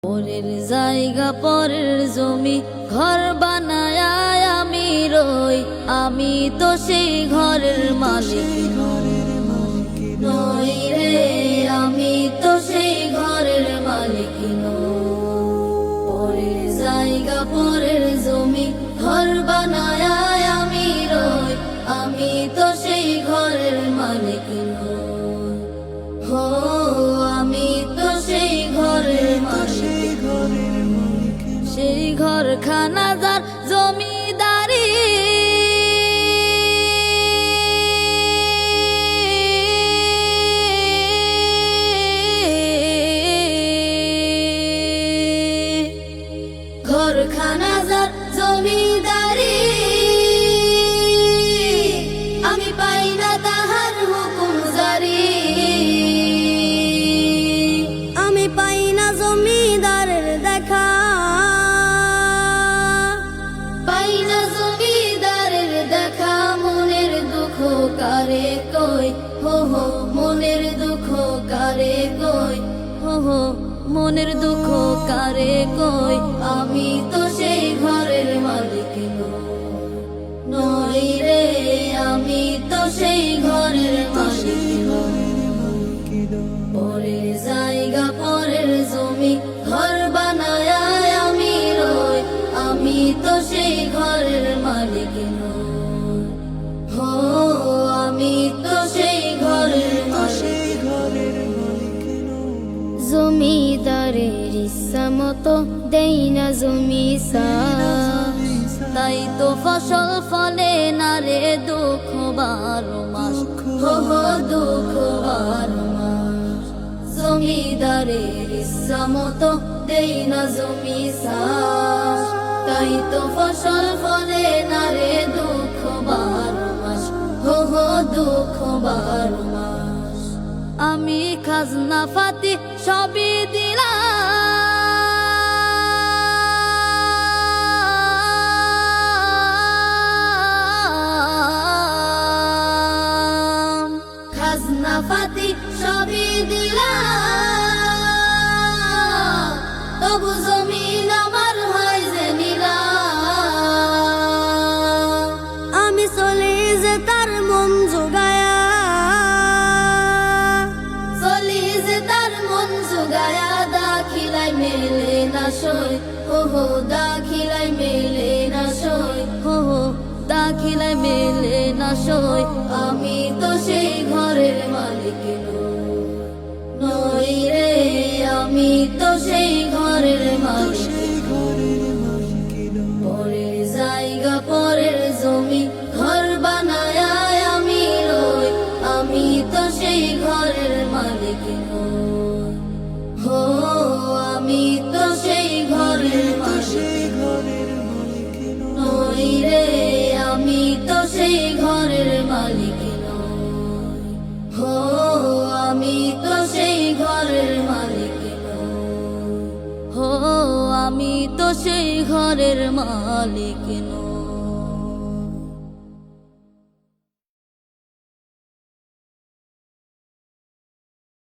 পরের জায়গা পরের জমি ঘর বানায় আমি রই, আমি তো সেই ঘরের মালিক নই রে, আমি তো সেই ঘরের মালিক নই। পরের জায়গা পরের জমি ঘর বানায় আমি রই, আমি তো সেই ঘরের মালিক নই। হো আমি তো সেই ঘরের মালিক, সেই ঘরখানা যার জমিদারি, ঘরখানা যার জমিদারি, আমি পাই না তাহার হুকুম জারি, আমি পাই না জমিদারের দেখা, পাই না জমিদারের দেখা। মনের দুঃখ কারে কই, হো হো মনের দুঃখ কারে কই, হো হো মনের দুঃখ কারে কই। আমি তো সেই ঘরের মালিক নই রে, আমি তো সেই ঘরের মালিক নই। পরের জায়গা পরের জমি ঘর বানায় আমি রই, আমি তো সেই ঘরের মালিক নই। হো আমি তো সেই ঘরের মালিক। জমিদারের ইচ্ছা মতো দেই না জমি চাষ, তাই তো ফসল ফলে না রে দুঃখ 12 মাস, হো হো দুঃখ 12 মাস। জমিদারের ইচ্ছা মতো দেই না জমি চাষ, তাই তো ফসল ফলে না রে দুঃখ 12 মাস, হো হো দুঃখ 12 মাস। আমি খাজনা ফাতি সবই দিলাম, খাজনা ফাতি সবই দিলাম, তবু জমিন আমার হয় যে নিলাম। আমি চলে যে তার মন জোগায়া, দাখিলাই মেলে না সই, হো হো দাখিলাই মেলে না সই, হো হো দাখিলাই মেলে না সই। আমি তো সেই ঘরের মালিক নই রে, আমি তো সেই ঘরের মালিক। পরের জায়গা পরের জমি ঘর বানায় আমি রই, আমি তো সেই ঘরের মালিক নই। হো আমি তো সেই ঘরের মালিক নই রে, আমি তো সেই ঘরের মালিক নই। হো আমি তো সেই ঘরের মালিক নই, হো আমি তো সেই ঘরের মালিক নই।